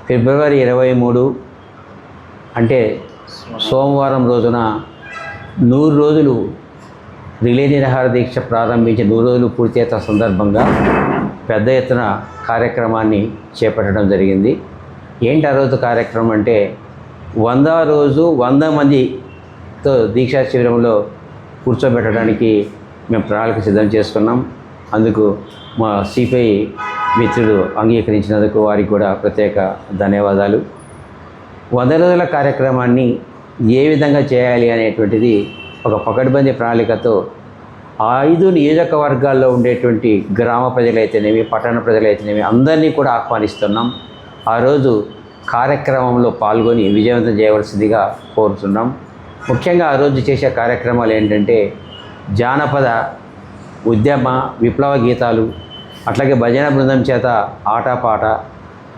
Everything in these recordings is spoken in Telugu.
ఫిబ్రవరి 23 అంటే సోమవారం రోజున 100 రోజులు రిలే నిరాహార దీక్ష ప్రారంభించి 100 రోజులు పూర్తయిన సందర్భంగా పెద్ద ఎత్తున కార్యక్రమాన్ని చేపట్టడం జరిగింది. ఏంటి ఆ రోజు కార్యక్రమం అంటే 100 రోజు 100 మందితో దీక్షా శిబిరంలో కూర్చోబెట్టడానికి మేము ప్రణాళిక సిద్ధం చేసుకున్నాం. అందుకు మా సిపిఐ మిత్రులు అంగీకరించినందుకు వారికి కూడా ప్రత్యేక ధన్యవాదాలు. 100 రోజుల కార్యక్రమాన్ని ఏ విధంగా చేయాలి అనేటువంటిది ఒక పకడ్బందీ ప్రణాళికతో 5 నియోజకవర్గాల్లో ఉండేటువంటి గ్రామ ప్రజలైతేనేమి, పట్టణ ప్రజలైతేనేమి అందరినీ కూడా ఆహ్వానిస్తున్నాం. ఆ రోజు కార్యక్రమంలో పాల్గొని విజయవంతం చేయవలసిందిగా కోరుతున్నాం. ముఖ్యంగా ఆ రోజు చేసే కార్యక్రమాలు ఏంటంటే జానపద ఉద్యమ విప్లవ గీతాలు, అట్లాగే భజన బృందం చేత ఆటపాట,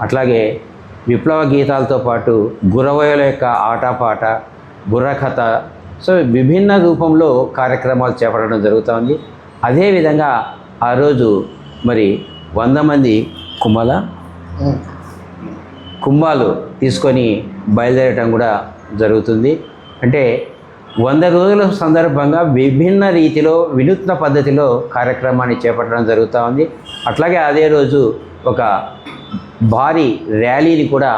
అట్లాగే విప్లవ గీతాలతో పాటు గురవయ్యల యొక్క ఆటపాట, బుర్రకథ, సో విభిన్న రూపంలో కార్యక్రమాలు చేపట్టడం జరుగుతుంది. అదేవిధంగా ఆ రోజు మరి 100 మంది కుంభాలు తీసుకొని బయలుదేరటం కూడా జరుగుతుంది. అంటే 100 రోజుల సందర్భంగా విభిన్న రీతిలో వినూత్న పద్ధతిలో కార్యక్రమాన్ని చేపట్టడం జరుగుతూ ఉంది. అట్లాగే అదే రోజు ఒక భారీ ర్యాలీని కూడా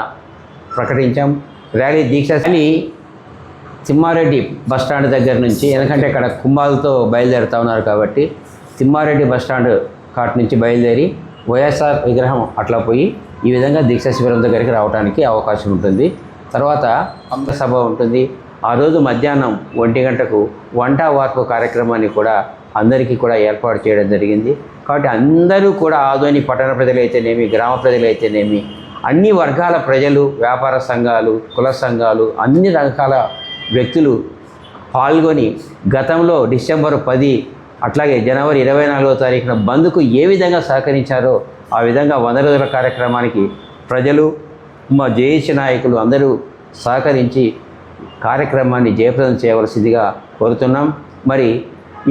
ప్రకటించాం. ర్యాలీ దీక్షని తిమ్మారెడ్డి బస్టాండ్ దగ్గర నుంచి, ఎందుకంటే ఇక్కడ కుంభాలతో బయలుదేరుతూ ఉన్నారు కాబట్టి తిమ్మారెడ్డి బస్టాండ్ కాట్ నుంచి బయలుదేరి వైఎస్ఆర్ విగ్రహం అట్లా పోయి ఈ విధంగా దీక్షా శిబిరం దగ్గరికి రావడానికి అవకాశం ఉంటుంది. తర్వాత సభ ఉంటుంది. ఆ రోజు మధ్యాహ్నం 1 గంటకు వంట వార్పు కార్యక్రమాన్ని కూడా అందరికీ కూడా ఏర్పాటు చేయడం జరిగింది. కాబట్టి అందరూ కూడా ఆదోని పట్టణ ప్రజలైతేనేమి, గ్రామ ప్రజలైతేనేమి, అన్ని వర్గాల ప్రజలు, వ్యాపార సంఘాలు, కుల సంఘాలు, అన్ని రకాల వ్యక్తులు పాల్గొని గతంలో డిసెంబర్ 10 అట్లాగే జనవరి 24వ తారీఖున బంద్కు ఏ విధంగా సహకరించారో ఆ విధంగా 100 రోజుల కార్యక్రమానికి ప్రజలు, మా జేఏసీ నాయకులు అందరూ సహకరించి కార్యక్రమాన్ని జయప్రదం చేయవలసిందిగా కోరుతున్నాం. మరి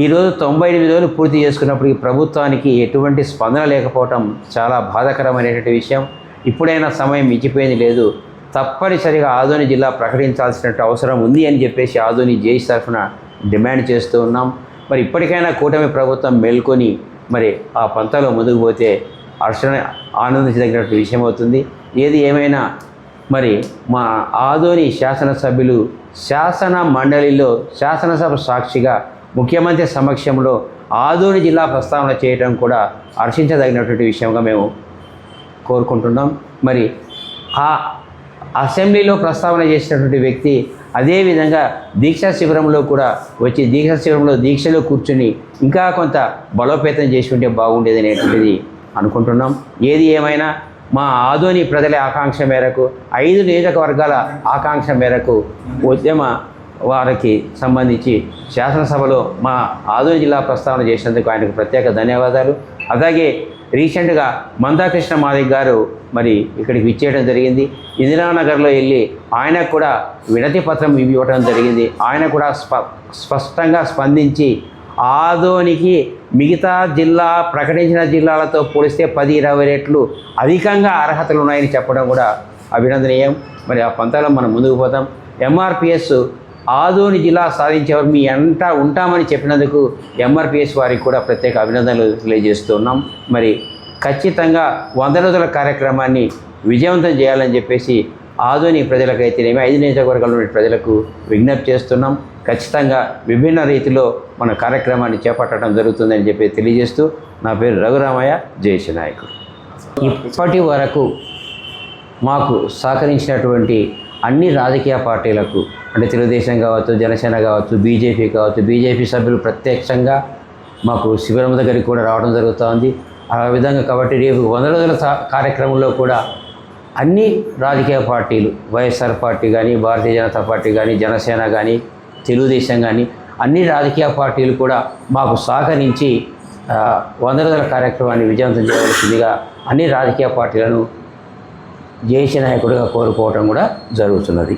ఈరోజు 98 రోజులు పూర్తి చేసుకున్నప్పటికీ ప్రభుత్వానికి ఎటువంటి స్పందన లేకపోవటం చాలా బాధాకరమైనటువంటి విషయం. ఇప్పుడైనా సమయం మించిపోయింది లేదు, తప్పనిసరిగా ఆదోని జిల్లా ప్రకటించాల్సిన అవసరం ఉంది అని చెప్పేసి ఆదోని జేఏసీ తరఫున డిమాండ్ చేస్తూ ఉన్నాం. మరి ఇప్పటికైనా కూటమి ప్రభుత్వం మేల్కొని మరి ఆ పంతలో ముందుకు పోతే ఆనందించదగినటువంటి విషయం అవుతుంది. ఏది ఏమైనా మరి మా ఆదోని శాసనసభ్యులు శాసన మండలిలో శాసనసభ సాక్షిగా ముఖ్యమంత్రి సమక్షంలో ఆదోని జిల్లా ప్రస్తావన చేయడం కూడా హర్షించదగినటువంటి విషయంగా మేము కోరుకుంటున్నాం. మరి ఆ అసెంబ్లీలో ప్రస్తావన చేసినటువంటి వ్యక్తి అదేవిధంగా దీక్షా శిబిరంలో కూడా వచ్చి దీక్షా శిబిరంలో దీక్షలో కూర్చుని ఇంకా కొంత బలోపేతం చేసి ఉంటే బాగుండేది అనేటువంటిది అనుకుంటున్నాం. ఏది ఏమైనా మా ఆదోని ప్రజల ఆకాంక్ష మేరకు 5 నియోజకవర్గాల ఆకాంక్ష మేరకు ఉద్యమ వారికి సంబంధించి శాసనసభలో మా ఆదోని జిల్లా ప్రస్తావన చేసినందుకు ఆయనకు ప్రత్యేక ధన్యవాదాలు. అలాగే రీసెంట్గా మందాకృష్ణ మాదిక్ గారు మరి ఇక్కడికి విచ్చేయడం జరిగింది. ఇందిరానగర్లో వెళ్ళి ఆయనకు కూడా వినతి పత్రం ఇవ్వడం జరిగింది. ఆయన కూడా స్పష్టంగా స్పందించి ఆదోనికి మిగతా జిల్లా ప్రకటించిన జిల్లాలతో పోలిస్తే 10-20 రెట్లు అధికంగా అర్హతలు ఉన్నాయని చెప్పడం కూడా అభినందనీయం. మరి ఆ పంతాలో మనం ముందుకు పోతాం. ఎంఆర్పిఎస్ ఆదోని జిల్లా సాధించేవారు మీ అంట ఉంటామని చెప్పినందుకు ఎంఆర్పిఎస్ వారికి కూడా ప్రత్యేక అభినందనలు తెలియజేస్తున్నాం. మరి ఖచ్చితంగా 100 రోజుల కార్యక్రమాన్ని విజయవంతం చేయాలని చెప్పేసి ఆదోని ప్రజలకైతేనేమి 5 నియోజకవర్గాల్లోని ప్రజలకు విజ్ఞప్తి చేస్తున్నాం. ఖచ్చితంగా విభిన్న రీతిలో మన కార్యక్రమాన్ని చేపట్టడం జరుగుతుందని చెప్పి తెలియజేస్తూ నా పేరు రఘురామయ్య, జేఏసీ నాయకుడు. ఇప్పటి వరకు మాకు సహకరించినటువంటి అన్ని రాజకీయ పార్టీలకు, అంటే తెలుగుదేశం కావచ్చు, జనసేన కావచ్చు, బీజేపీ కావచ్చు, బీజేపీ సభ్యులు ప్రత్యక్షంగా మాకు శిబిరం దగ్గరికి కూడా రావడం జరుగుతుంది. ఆ విధంగా కాబట్టి రేపు 100 రోజుల కార్యక్రమంలో కూడా అన్ని రాజకీయ పార్టీలు, వైఎస్ఆర్ పార్టీ కానీ, భారతీయ జనతా పార్టీ కానీ, జనసేన కానీ, తెలుగుదేశం కానీ, అన్ని రాజకీయ పార్టీలు కూడా మాకు సహకరించి 100 రోజుల కార్యక్రమాన్ని విజయవంతం చేయవలసిందిగా అన్ని రాజకీయ పార్టీలను జేఏసీ నాయకుడిగా కోరుకోవడం కూడా జరుగుతున్నది.